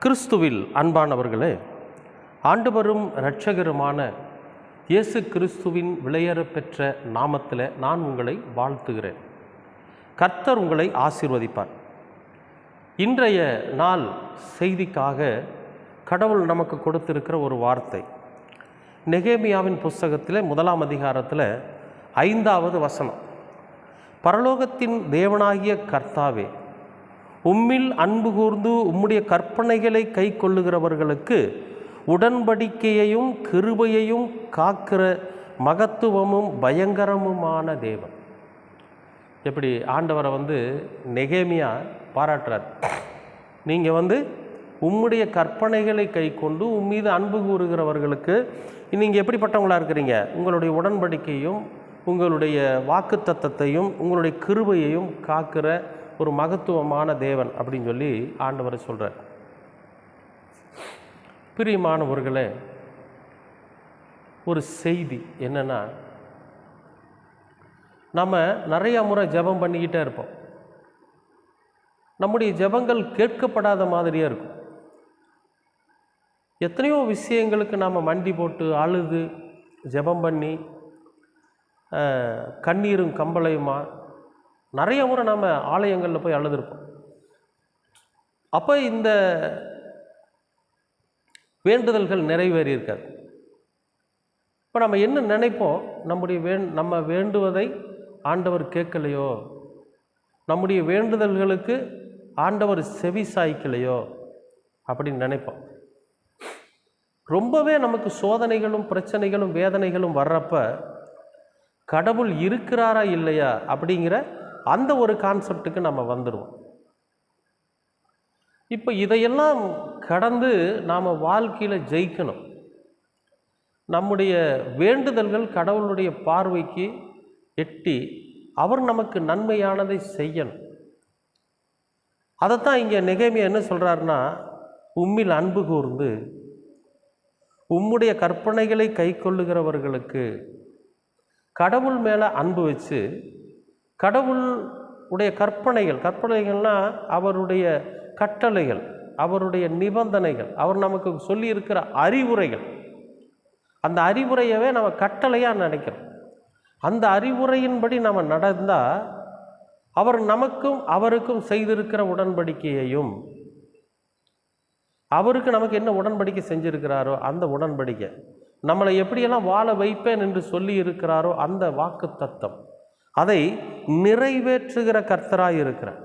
கிறிஸ்துவில் அன்பானவர்களே, ஆண்டவரும் இரட்சகருமான இயேசு கிறிஸ்துவின் விலையேற பெற்ற நாமத்தில் நான் உங்களை வாழ்த்துகிறேன். கர்த்தர் உங்களை ஆசீர்வதிப்பார். இன்றைய நாள் செய்திக்காக கடவுள் நமக்கு கொடுத்திருக்கிற ஒரு வார்த்தை நெகேமியாவின் புஸ்தகத்தில் 1ஆம் அதிகாரத்தில் 5வது வசனம். பரலோகத்தின் தேவனாகிய கர்த்தாவே, உம்மில் அன்பு கூர்ந்து உம்முடைய கற்பனைகளை கை கொள்ளுகிறவர்களுக்கு உடன்படிக்கையையும் கிருபையையும் காக்கிற மகத்துவமும் பயங்கரமுமான தேவன். எப்படி ஆண்டவரை நெகேமியா பாராட்டுறார். நீங்கள் உம்முடைய கற்பனைகளை கை கொண்டு உம்மீது அன்பு கூறுகிறவர்களுக்கு நீங்கள் எப்படிப்பட்டவங்களாக இருக்கிறீங்க? உங்களுடைய உடன்படிக்கையும் உங்களுடைய வாக்குத்தத்தத்தையும் உங்களுடைய கிருபையையும் காக்கிற ஒரு மகத்துவமான தேவன் அப்படின்னு சொல்லி ஆண்டவர் சொல்கிறார். பிரியமானவர்களே, ஒரு செய்தி என்னென்னா, நம்ம நிறையா முறை ஜெபம் பண்ணிக்கிட்டே இருப்போம். நம்முடைய ஜெபங்கள் கேட்கப்படாத மாதிரியே இருக்கும். எத்தனையோ விஷயங்களுக்கு நாம் மண்டி போட்டு அழுது ஜெபம் பண்ணி கண்ணீரும் கம்பளையுமா நிறைய முறை நாம் ஆலயங்களில் போய் அழுதுருப்போம். அப்போ இந்த வேண்டுதல்கள் நிறைவேறியிருக்காது. இப்போ நம்ம என்ன நினைப்போம்? நம்ம வேண்டுவதை ஆண்டவர் கேட்கலையோ, நம்முடைய வேண்டுதல்களுக்கு ஆண்டவர் செவி சாய்க்கலையோ அப்படின்னு நினைப்போம். ரொம்பவே நமக்கு சோதனைகளும் பிரச்சனைகளும் வேதனைகளும் வர்றப்ப கடவுள் இருக்கிறாரா இல்லையா அப்படிங்கிற அந்த ஒரு கான்செப்டுக்கு நம்ம வந்துடுவோம். இப்போ இதையெல்லாம் கடந்து நாம் வாழ்க்கையில் ஜெயிக்கணும். நம்முடைய வேண்டுதல்கள் கடவுளுடைய பார்வைக்கு எட்டி அவர் நமக்கு நன்மையானதை செய்யணும். அதைத்தான் இங்கே நெகேமியா என்ன சொல்கிறாருன்னா, உம்மில் அன்பு கூர்ந்து உம்முடைய கற்பனைகளை கை கொள்ளுகிறவர்களுக்கு கடவுள் மேலே அன்பு வச்சு, கடவுளுடைய கற்பனைகள்னால் அவருடைய கட்டளைகள், அவருடைய நிபந்தனைகள், அவர் நமக்கு சொல்லியிருக்கிற அறிவுரைகள், அந்த அறிவுரையவே நம்ம கட்டளையாக நினைக்கிறோம். அந்த அறிவுரையின்படி நம்ம நடந்தால் அவர் நமக்கும் அவருக்கும் செய்திருக்கிற உடன்படிக்கையையும், அவருக்கு நமக்கு என்ன உடன்படிக்கை செஞ்சிருக்கிறாரோ அந்த உடன்படிக்கை, நம்மளை எப்படியெல்லாம் வாழ வைப்பேன் என்று சொல்லி இருக்கிறாரோ அந்த வாக்கு தத்தம், அதை நிறைவேற்றுகிற கர்த்தராக இருக்கிறார்.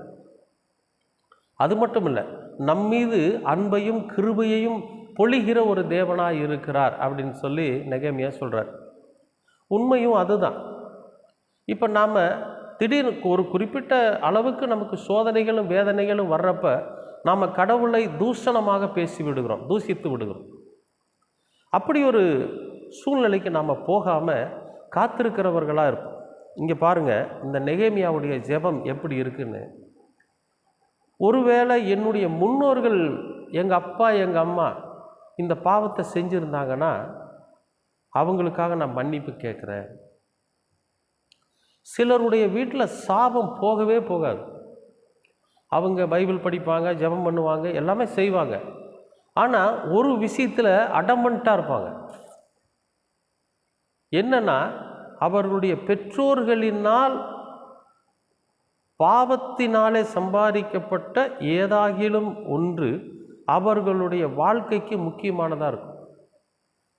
அது மட்டும் இல்லை, நம்மீது அன்பையும் கிருபையையும் பொழிகிற ஒரு தேவனாக இருக்கிறார் அப்படின்னு சொல்லி நெகேமியா சொல்கிறார். உண்மையும் அதுதான். இப்போ நாம் திடீர்னு ஒரு குறிப்பிட்ட அளவுக்கு நமக்கு சோதனைகளும் வேதனைகளும் வர்றப்ப நாம் கடவுளை தூஷணமாக பேசி விடுகிறோம், தூஷித்து விடுகிறோம். அப்படி ஒரு சூழ்நிலைக்கு நாம் போகாமல் காத்திருக்கிறவர்களாக இருப்போம். இங்கே பாருங்கள், இந்த நெகேமியாவுடைய ஜெபம் எப்படி இருக்குன்னு. ஒருவேளை என்னுடைய முன்னோர்கள், எங்கள் அப்பா எங்கள் அம்மா இந்த பாவத்தை செஞ்சுருந்தாங்கன்னா அவங்களுக்காக நான் மன்னிப்பு கேட்குறேன். சிலருடைய வீட்டில் சாபம் போகவே போகாது. அவங்க பைபிள் படிப்பாங்க, ஜெபம் பண்ணுவாங்க, எல்லாமே செய்வாங்க. ஆனால் ஒரு விஷயத்தில் அடமண்ட்டாக இருப்பாங்க. என்னன்னா, அவர்களுடைய பெற்றோர்களினால் பாவத்தினாலே சம்பாதிக்கப்பட்ட ஏதாகிலும் ஒன்று அவர்களுடைய வாழ்க்கைக்கு முக்கியமானதாக இருக்கும்.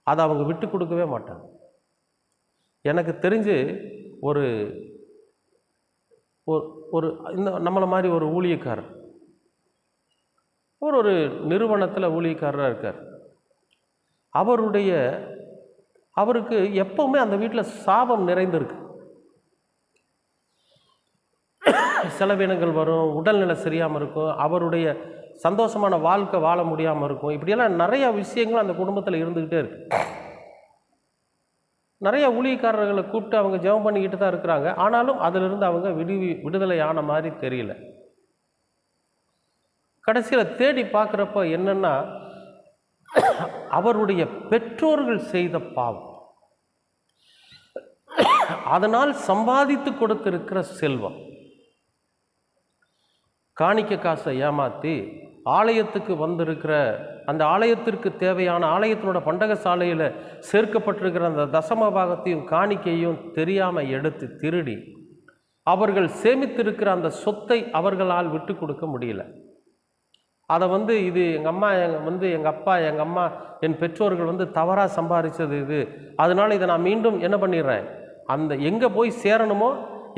அதை அவங்க விட்டு கொடுக்கவே மாட்டாங்க. எனக்கு தெரிஞ்சு ஒரு ஒரு இந்த நம்மளை மாதிரி ஒரு ஊழியக்காரர், ஒரு நிறுவனத்தில் ஊழியக்காரராக இருக்கார். அவருக்கு எப்பவுமே அந்த வீட்டில் சாபம் நிறைந்திருக்கு. செலவினங்கள் வரும், உடல்நிலை சரியாமல் இருக்கும், அவருடைய சந்தோஷமான வாழ்க்கை வாழ முடியாமல் இருக்கும். இப்படியெல்லாம் நிறையா விஷயங்கள் அந்த குடும்பத்தில் இருந்துக்கிட்டே இருக்கு. நிறைய ஊழியக்காரர்களை கூப்பிட்டு அவங்க ஜெபம் பண்ணிக்கிட்டு தான் இருக்கிறாங்க. ஆனாலும் அதிலிருந்து அவங்க விடுதலை ஆன மாதிரி தெரியல. கடைசியில் தேடி பார்க்குறப்ப என்னென்னா, அவருடைய பெற்றோர்கள் செய்த பாவம், அதனால் சம்பாதித்து கொடுத்திருக்கிற செல்வம், காணிக்கை காசை ஏமாற்றி ஆலயத்துக்கு வந்திருக்கிற அந்த ஆலயத்திற்கு தேவையான ஆலயத்தினோட பண்டக சாலையில் சேர்க்கப்பட்டிருக்கிற அந்த தசம பாகத்தையும் காணிக்கையும் தெரியாமல் எடுத்து திருடி அவர்கள் சேமித்திருக்கிற அந்த சொத்தை அவர்களால் விட்டு கொடுக்க முடியல. அதை இது எங்கள் அம்மா எங்கள் அப்பா எங்கள் அம்மா என் பெற்றோர்கள் தவறாக சம்பாதிச்சது இது, அதனால் இதை நான் மீண்டும் என்ன பண்ணிடுறேன், அந்த எங்கே போய் சேரணுமோ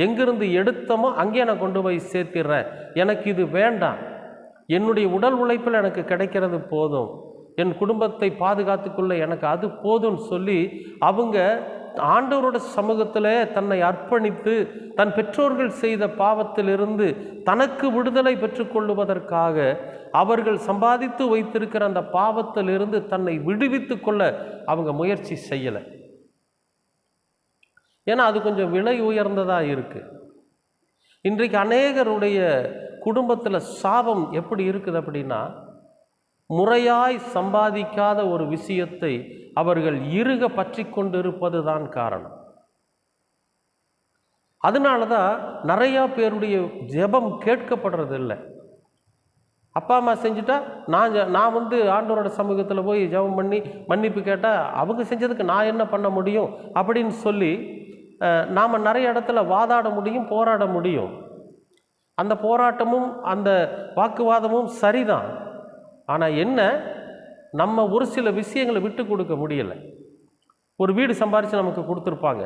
எங்கிருந்து எடுத்தோமோ அங்கேயே நான் கொண்டு போய் சேர்த்திடுறேன், எனக்கு இது வேண்டாம், என்னுடைய உடல் உழைப்பில் எனக்கு கிடைக்கிறது போதும், என் குடும்பத்தை பாதுகாத்துக்கொள்ள எனக்கு அது போதும்னு சொல்லி அவங்க ஆண்டவரோட சமூகத்தில் தன்னை அர்ப்பணித்து தன் பெற்றோர்கள் செய்த பாவத்திலிருந்து தனக்கு விடுதலை பெற்றுக்கொள்வதற்காக அவர்கள் சம்பாதித்து வைத்திருக்கிற அந்த பாவத்திலிருந்து தன்னை விடுவித்து கொள்ள அவங்க முயற்சி செய்யலை. ஏன்னா அது கொஞ்சம் விலை உயர்ந்ததாக இருக்குது. இன்றைக்கு அநேகருடைய குடும்பத்தில் சாபம் எப்படி இருக்குது அப்படின்னா, முறையாய் சம்பாதிக்காத ஒரு விஷயத்தை அவர்கள் இறுக பற்றி கொண்டிருப்பது தான் காரணம். அதனால தான் நிறையா பேருடைய ஜெபம் கேட்கப்படுறதில்லை. அப்பா அம்மா செஞ்சுட்டா நான் ஆண்டவரோட சமூகத்தில் போய் ஜெபம் பண்ணி மன்னிப்பு கேட்டால் அவங்க செஞ்சதுக்கு நான் என்ன பண்ண முடியும் அப்படின்னு சொல்லி நாம் நிறைய இடத்துல வாதாட முடியும், போராட முடியும். அந்த போராட்டமும் அந்த வாக்குவாதமும் சரிதான். ஆனால் என்ன, நம்ம ஒரு சில விஷயங்களை விட்டு கொடுக்க முடியலை. ஒரு வீடு சம்பாரித்து நமக்கு கொடுத்துருப்பாங்க,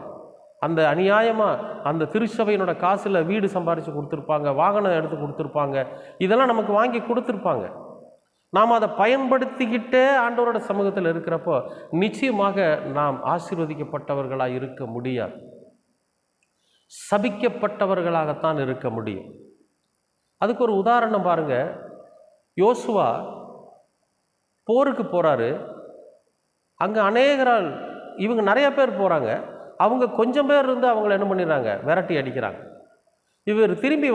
அந்த அநியாயமாக அந்த திருச்சபையினோட காசில் வீடு சம்பாரித்து கொடுத்துருப்பாங்க, வாகனம் எடுத்து கொடுத்துருப்பாங்க, இதெல்லாம் நமக்கு வாங்கி கொடுத்துருப்பாங்க. நாம் அதை பயன்படுத்திக்கிட்டே ஆண்டவரோட சமூகத்தில் இருக்கிறப்போ நிச்சயமாக நாம் ஆசீர்வதிக்கப்பட்டவர்களாக இருக்க முடியாது, சபிக்கப்பட்டவர்களாகத்தான் இருக்க முடியும். அதுக்கு ஒரு உதாரணம் பாருங்கள். யோசுவா போருக்கு போகிறாரு. அங்கே அநேகரால் இவங்க நிறைய பேர் போகிறாங்க, அவங்க கொஞ்சம் பேர் இருந்து அவங்கள என்ன பண்ணிடுறாங்க, விரட்டி அடிக்கிறாங்க. இவர் திரும்பி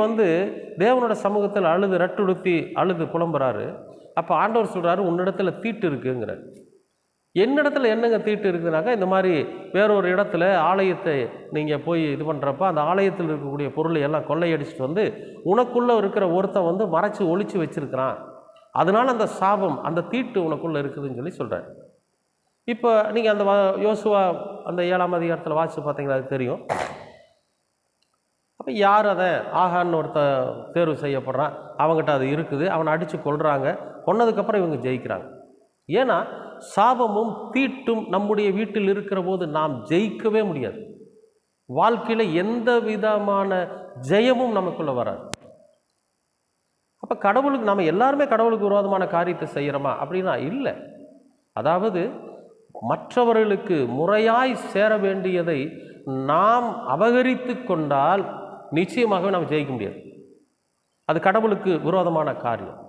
தேவனோட சமூகத்தில் அழுது ரட்டுடுத்தி அழுது புலம்புறாரு. அப்போ ஆண்டவர் சொல்கிறாரு, உன்னிடத்துல தீட்டு இருக்குங்கிற. என்னிடத்துல என்னங்க தீட்டு இருக்குதுனாக்கா, இந்த மாதிரி வேறொரு இடத்துல ஆலயத்தை நீங்கள் போய் இது பண்ணுறப்ப அந்த ஆலயத்தில் இருக்கக்கூடிய பொருளை எல்லாம் கொள்ளையடிச்சிட்டு உனக்குள்ளே இருக்கிற ஒருத்தன் மறைச்சி ஒழிச்சு வச்சிருக்கிறான், அதனால் அந்த சாபம் அந்த தீட்டு உனக்குள்ளே இருக்குதுன்னு சொல்கிறார். இப்போ நீங்கள் அந்த யோசுவா அந்த 7ஆம் அதிகாரத்தில் வாசித்து பார்த்தீங்கன்னா அது தெரியும். அப்போ யார் அதை ஆகான்னு தேர்வு செய்யப்படுறான், அவங்ககிட்ட அது இருக்குது, அவனை அடித்து கொள்கிறாங்க. கொன்னதுக்கப்புறம் இவங்க ஜெயிக்கிறாங்க. ஏன்னா சாபமும் தீட்டும் நம்முடைய வீட்டில் இருக்கிற போது நாம் ஜெயிக்கவே முடியாது. வாழ்க்கையில் எந்த விதமான ஜெயமும் நமக்குள்ளே வராது. அப்போ கடவுளுக்கு நம்ம எல்லாருமே கடவுளுக்கு விரோதமான காரியத்தை செய்கிறோமா அப்படின்னா இல்லை. அதாவது மற்றவர்களுக்கு முறையாய் சேர வேண்டியதை நாம் அபகரித்து கொண்டால் நிச்சயமாகவே நாம் ஜெயிக்க முடியாது. அது கடவுளுக்கு விரோதமான காரியம்,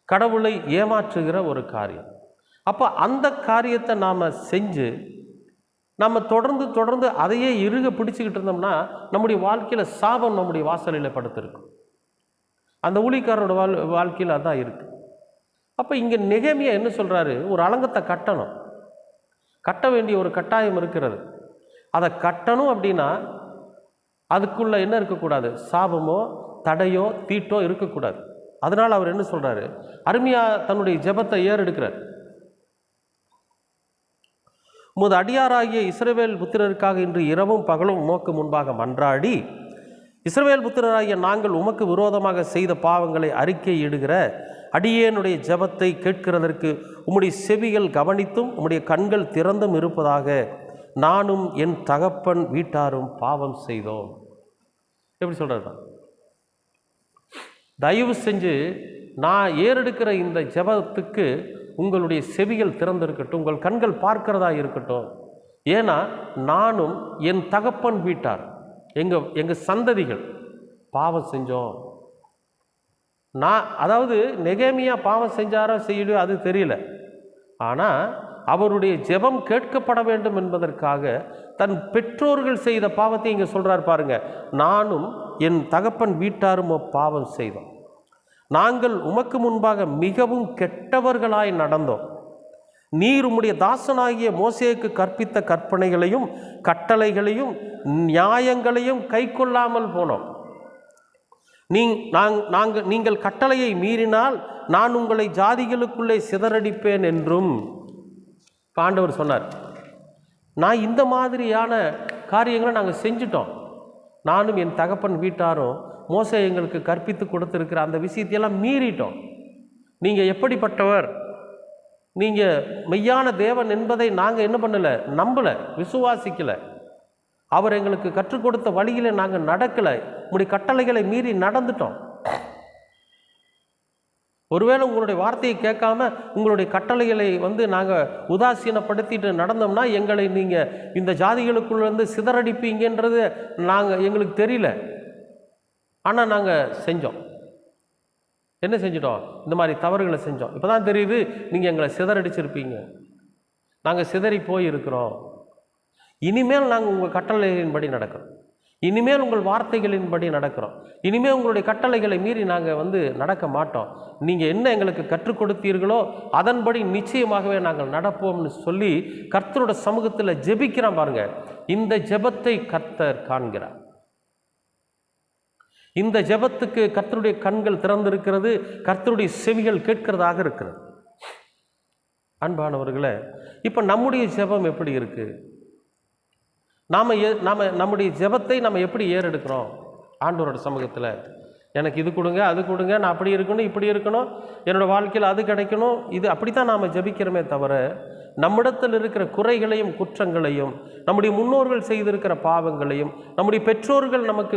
கடவுளை ஏமாற்றுகிற ஒரு காரியம். அப்போ அந்த காரியத்தை நாம் செஞ்சு நம்ம தொடர்ந்து அதையே இறுக பிடிச்சிக்கிட்டு இருந்தோம்னா நம்முடைய வாழ்க்கையில் சாபம் நம்முடைய வாசலில் படுத்திருக்கும். அந்த ஊழியக்காரரோட வாழ்க்கையில் அதான் இருக்குது. அப்போ இங்கே நெகேமியா என்ன சொல்கிறாரு, ஒரு அலங்கத்தை கட்டணும், கட்ட வேண்டிய ஒரு கட்டாயம் இருக்கிறது. அதை கட்டணும் அப்படின்னா அதுக்குள்ளே என்ன இருக்கக்கூடாது, சாபமோ தடையோ தீட்டோ இருக்கக்கூடாது. அதனால் அவர் என்ன சொல்கிறாரு, அருமையாக தன்னுடைய ஜெபத்தை ஏறெடுக்கிறார். உமது அடியாராகிய இஸ்ரவேல் புத்திரருக்காக இன்று இரவும் பகலும் உமக்கு முன்பாக மன்றாடி, இஸ்ரவேல் புத்திரராகிய நாங்கள் உமக்கு விரோதமாக செய்த பாவங்களை அறிக்கையிடுகிற அடியேனுடைய ஜெபத்தை கேட்கிறதற்கு உம்முடைய செவிகள் கவனித்தும் உம்முடைய கண்கள் திறந்தும் இருப்பதாக நானும் என் தகப்பன் வீட்டாரும் பாவம் செய்தோம். எப்படி சொல்கிறது, தயவு செஞ்சு நான் ஏறெடுக்கிற இந்த ஜெபத்துக்கு உங்களுடைய செவிகள் திறந்திருக்கட்டும், உங்கள் கண்கள் பார்க்கிறதா இருக்கட்டும். ஏன்னா நானும் என் தகப்பன் வீட்டார், எங்கள் சந்ததிகள் பாவம் செஞ்சோம். அதாவது நெகேமியா பாவம் செஞ்சாரோ செய்யலையோ அது தெரியல. ஆனால் அவருடைய ஜெபம் கேட்கப்பட வேண்டும் என்பதற்காக தன் பெற்றோர்கள் செய்த பாவத்தை இங்கே சொல்கிறார் பாருங்க. நானும் என் தகப்பன் வீட்டாரும் பாவம் செய்தோம், நாங்கள் உமக்கு முன்பாக மிகவும் கெட்டவர்களாய் நடந்தோம். நீர் உம்முடைய தாசனாகிய மோசேக்கு கற்பித்த கற்பனைகளையும் கட்டளைகளையும் நியாயங்களையும் கை கொள்ளாமல் போனோம். நீங்கள் கட்டளையை மீறினால் நான் உங்களை ஜாதிகளுக்குள்ளே சிதறடிப்பேன் என்றும் ஆண்டவர் சொன்னார். நான் இந்த மாதிரியான காரியங்களை நாங்கள் செஞ்சிட்டோம். நானும் என் தகப்பன் வீட்டாரும் மோசே எங்களுக்கு கற்பித்து கொடுத்துருக்கிற அந்த விஷயத்தையெல்லாம் மீறிட்டோம். நீங்கள் எப்படிப்பட்டவர், நீங்கள் மெய்யான தேவன் என்பதை நாங்கள் என்ன பண்ணலை, நம்பலை, விசுவாசிக்கலை. அவர் எங்களுக்கு கற்றுக் கொடுத்த வழியில் நாங்கள் நடக்கலை, உங்களுடைய கட்டளைகளை மீறி நடந்துட்டோம். ஒருவேளை உங்களுடைய வார்த்தையை கேட்காம உங்களுடைய கட்டளைகளை நாங்கள் உதாசீனப்படுத்திட்டு நடந்தோம்னா எங்களை நீங்கள் இந்த ஜாதிகளுக்குள்ளேருந்து சிதறடிப்பீங்கன்றது எங்களுக்கு தெரியல. ஆனால் நாங்கள் செஞ்சோம். என்ன செஞ்சிட்டோம்? இந்த மாதிரி தவறுகளை செஞ்சோம். இப்போ தான் தெரியுது நீங்கள் எங்களை சிதறடிச்சிருப்பீங்க, நாங்கள் சிதறி போயிருக்கிறோம். இனிமேல் நாங்கள் உங்கள் கட்டளைகளின்படி நடக்கிறோம், இனிமேல் உங்கள் வார்த்தைகளின்படி நடக்கிறோம், இனிமேல் உங்களுடைய கட்டளைகளை மீறி நாங்கள் நடக்க மாட்டோம். நீங்கள் என்ன எங்களுக்கு கற்றுக் கொடுத்தீர்களோ அதன்படி நிச்சயமாகவே நாங்கள் நடப்போம்னு சொல்லி கர்த்தரோட சமூகத்தில் ஜெபிக்கிறான் பாருங்க. இந்த ஜெபத்தை கர்த்தர் காண்கிறார். இந்த ஜெபத்துக்கு கர்த்தருடைய கண்கள் திறந்திருக்கிறது, கர்த்தருடைய செவிகள் கேட்கிறதாக இருக்கிறது. அன்பானவர்களே, இப்போ நம்முடைய ஜெபம் எப்படி இருக்கு? நாம் நம்முடைய ஜெபத்தை நம்ம எப்படி ஏறெடுக்கிறோம்? ஆண்டவரோட சமூகத்தில் எனக்கு இது கொடுங்க, அது கொடுங்க, நான் அப்படி இருக்கணும், இப்படி இருக்கணும், என்னோடய வாழ்க்கையில் அது கிடைக்கணும், இது அப்படி தான் நாம் ஜெபிக்கிறோமே தவிர நம்மிடத்தில் இருக்கிற குறைகளையும் குற்றங்களையும், நம்முடைய முன்னோர்கள் செய்திருக்கிற பாவங்களையும், நம்முடைய பெற்றோர்கள் நமக்கு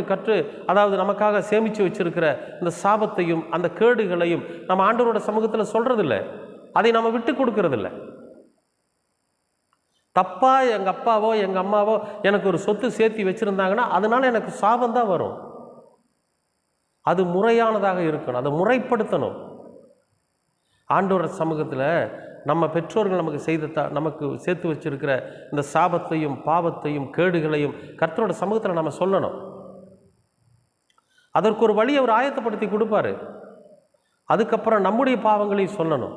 அதாவது நமக்காக சேமித்து வச்சிருக்கிற இந்த சாபத்தையும் அந்த கேடுகளையும் நம்ம ஆண்டவரோட சமூகத்தில் சொல்கிறதில்ல, அதை நம்ம விட்டு கொடுக்கறதில்ல. தப்பா எங்கள் அப்பாவோ எங்கள் அம்மாவோ எனக்கு ஒரு சொத்து சேர்த்தி வச்சுருந்தாங்கன்னா அதனால் எனக்கு சாபம் தான் வரும். அது முறையானதாக இருக்கணும், அதை முறைப்படுத்தணும். ஆண்டவரோட சமூகத்தில் நம்ம பெற்றோர்கள் நமக்கு சேர்த்து வச்சிருக்கிற இந்த சாபத்தையும் பாவத்தையும் கேடுகளையும் கர்த்தரோட சமூகத்தில் நம்ம சொல்லணும். அதற்கு ஒரு வழி அவர் ஆயத்தப்படுத்தி கொடுப்பாரு. அதுக்கப்புறம் நம்முடைய பாவங்களையும் சொல்லணும்.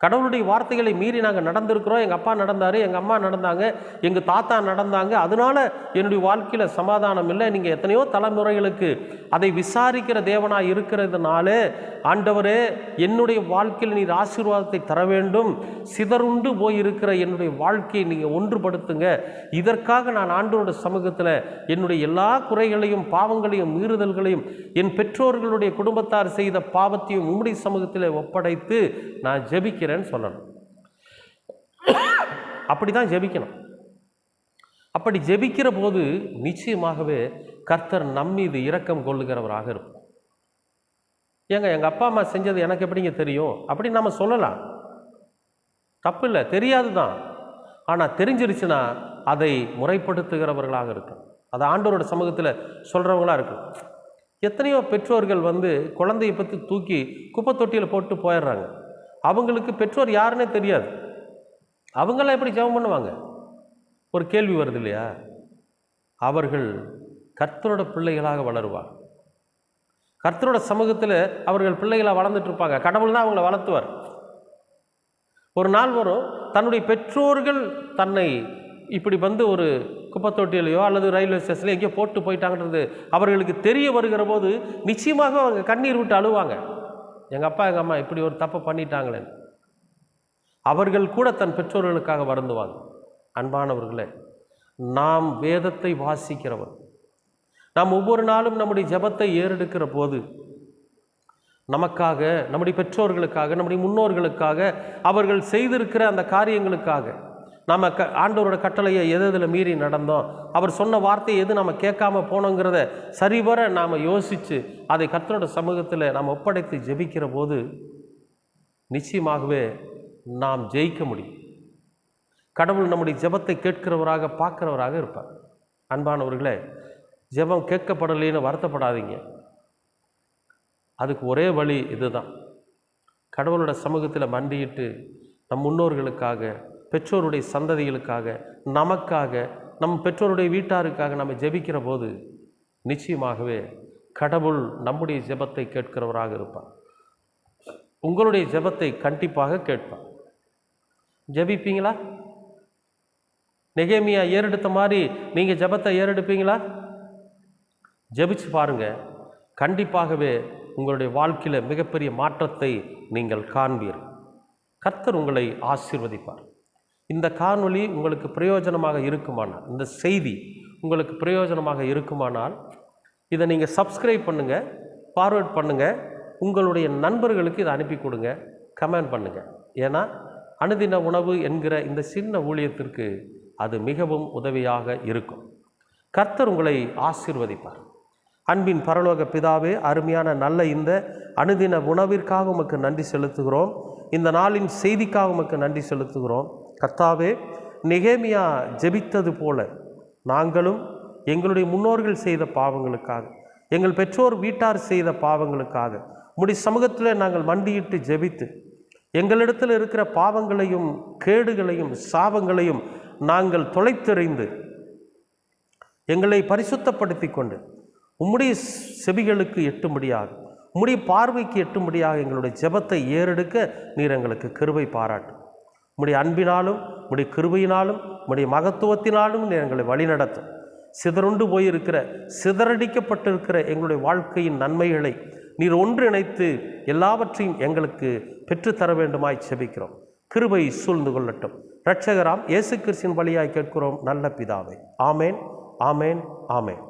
கடவுளுடைய வார்த்தைகளை மீறி நாங்கள் நடந்திருக்கிறோம், எங்கள் அப்பா நடந்தார், எங்கள் அம்மா நடந்தாங்க, எங்கள் தாத்தா நடந்தாங்க, அதனால் என்னுடைய வாழ்க்கையில் சமாதானம் இல்லை. நீங்கள் எத்தனையோ தலைமுறைகளுக்கு அதை விசாரிக்கிற தேவனாக இருக்கிறதுனால ஆண்டவரே என்னுடைய வாழ்க்கையில் நீர் ஆசீர்வாதத்தை தர வேண்டும், சிதறுண்டு போயிருக்கிற என்னுடைய வாழ்க்கையை நீங்கள் ஒன்றுபடுத்துங்க. இதற்காக நான் ஆண்டவருடைய சமூகத்தில் என்னுடைய எல்லா குறைகளையும் பாவங்களையும் மீறுதல்களையும் என் பெற்றோர்களுடைய குடும்பத்தார் செய்த பாவத்தையும் உம்முடைய சமூகத்தில் ஒப்படைத்து நான் ஜெபிக்கிறேன் சொல்லணும். அப்படிதான் ஜெபிக்கணும். அப்படி ஜெபிக்கிற போது நிச்சயமாகவே கர்த்தர் நம்மீது இரக்கம் கொள்ளுகிறவராக இருக்கும். எங்கள் அப்பா அம்மா செஞ்சது எனக்கு எப்படிங்க தெரியும் அப்படின்னு நம்ம சொல்லலாம், தப்பு இல்லை, தெரியாது தான். ஆனால் தெரிஞ்சிருச்சுன்னா அதை முறைப்படுத்துகிறவர்களாக இருக்கும், அதை ஆண்டவரோட சமூகத்தில் சொல்கிறவங்களாக இருக்கும். எத்தனையோ பெற்றோர்கள் குழந்தையை பற்றி தூக்கி குப்பை தொட்டியில் போட்டு போயிடுறாங்க. அவங்களுக்கு பெற்றோர் யாருன்னே தெரியாது. அவங்களாம் எப்படி ஜெபம் பண்ணுவாங்க? ஒரு கேள்வி வருது இல்லையா? அவர்கள் கர்த்தரோட பிள்ளைகளாக வளருவார். கர்த்தரோட சமூகத்தில் அவர்கள் பிள்ளைகளாக வளர்ந்துட்டு இருப்பாங்க. கடவுள் தான் அவங்களை வளர்த்துவார். ஒரு நாள் வரும், தன்னுடைய பெற்றோர்கள் தன்னை இப்படி ஒரு குப்பை தொட்டியிலையோ அல்லது ரயில்வே ஸ்டேஷன்லையோ எங்கேயோ போட்டு போயிட்டாங்கன்றது அவர்களுக்கு தெரிய வருகிற போது நிச்சயமாக அவங்க கண்ணீர் விட்டு அழுவாங்க. எங்கள் அப்பா எங்கள் அம்மா இப்படி ஒரு தப்பை பண்ணிட்டாங்களேன்னு. அவர்கள் கூட தன் பெற்றோர்களுக்காக வருந்துவாங்க. அன்பானவர்களே, நாம் வேதத்தை வாசிக்கிறவர், நாம் ஒவ்வொரு நாளும் நம்முடைய ஜெபத்தை ஏறெடுக்கிற போது நமக்காக, நம்முடைய பெற்றோர்களுக்காக, நம்முடைய முன்னோர்களுக்காக, அவர்கள் செய்திருக்கிற அந்த காரியங்களுக்காக, நம்ம ஆண்டவரோட கட்டளையை எதில் மீறி நடந்தோம், அவர் சொன்ன வார்த்தையை எது நம்ம கேட்காம போனோங்கிறத சரிவர நாம் யோசித்து அதை கர்த்தரோட சமூகத்தில் நாம் ஒப்படைத்து ஜெபிக்கிற போது நிச்சயமாகவே நாம் ஜெயிக்க முடியும். கடவுள் நம்முடைய ஜெபத்தை கேட்கிறவராக பார்க்கிறவராக இருப்பார். அன்பானவர்களே, ஜெபம் கேட்கப்படலைன்னு வருத்தப்படாதீங்க. அதுக்கு ஒரே வழி இதுதான். கடவுளோட சமூகத்தில் மண்டியிட்டு நம் முன்னோர்களுக்காக, பெற்றோருடைய சந்ததிகளுக்காக, நமக்காக, நம் பெற்றோருடைய வீட்டாருக்காக நம்ம ஜெபிக்கிற போது நிச்சயமாகவே கடவுள் நம்முடைய ஜெபத்தை கேட்கிறவராக இருப்பார். உங்களுடைய ஜெபத்தை கண்டிப்பாக கேட்பார். ஜெபிப்பீங்களா? நெகேமியா ஏறெடுத்த மாதிரி நீங்கள் ஜெபத்தை ஏறெடுப்பீங்களா? ஜெபிச்சு பாருங்க, கண்டிப்பாகவே உங்களுடைய வாழ்க்கையில் மிகப்பெரிய மாற்றத்தை நீங்கள் காண்பீர்கள். கர்த்தர் உங்களை ஆசீர்வதிப்பார். இந்த காணொளி உங்களுக்கு பிரயோஜனமாக இருக்குமானால், இந்த செய்தி உங்களுக்கு பிரயோஜனமாக இருக்குமானால் இதை நீங்கள் சப்ஸ்கிரைப் பண்ணுங்கள், ஃபார்வர்ட் பண்ணுங்கள், உங்களுடைய நண்பர்களுக்கு இதை அனுப்பி கொடுங்க, கமெண்ட் பண்ணுங்கள். ஏன்னா அனுதின உணவு என்கிற இந்த சின்ன ஊழியத்திற்கு அது மிகவும் உதவியாக இருக்கும். கர்த்தர் உங்களை ஆசீர்வதிப்பார். அன்பின் பரலோக பிதாவே, அருமையான நல்ல இந்த அனுதின உணவிற்காக உமக்கு நன்றி செலுத்துகிறோம். இந்த நாளின் செய்திக்காக உமக்கு நன்றி செலுத்துகிறோம். கர்த்தாவே, நெகேமியா ஜெபித்தது போல நாங்களும் எங்களுடைய முன்னோர்கள் செய்த பாவங்களுக்காக, எங்கள் பெற்றோர் வீட்டார் செய்த பாவங்களுக்காக உம்முடைய சமூகத்தில் நாங்கள் மண்டியிட்டு ஜெபித்து எங்களிடத்தில் இருக்கிற பாவங்களையும் கேடுகளையும் சாபங்களையும் நாங்கள் தொலைத்தெறிந்து எங்களை பரிசுத்தப்படுத்தி கொண்டு உம்முடைய செவிகளுக்கு எட்டும்படியாக, உம்முடைய பார்வைக்கு எட்டும்படியாக எங்களுடைய ஜெபத்தை ஏறெடுக்க நீர் எங்களுக்கு கிருபை பாராட்டும். உம்முடைய அன்பினாலும் உம்முடைய கிருபையினாலும் உம்முடைய மகத்துவத்தினாலும் நீர் எங்களை வழிநடத்தும். சிதறுண்டு போயிருக்கிற, சிதறடிக்கப்பட்டிருக்கிற எங்களுடைய வாழ்க்கையின் நன்மைகளை நீர் ஒன்றிணைத்து எல்லாவற்றையும் எங்களுக்கு பெற்றுத்தர வேண்டுமாய் செபிக்கிறோம். கிருபை சூழ்ந்து கொள்ளட்டும். இரட்சகராம் இயேசு கிறிஸ்துவின் வழியாய் கேட்கிறோம் நல்ல பிதாவே. ஆமேன், ஆமேன், ஆமேன்.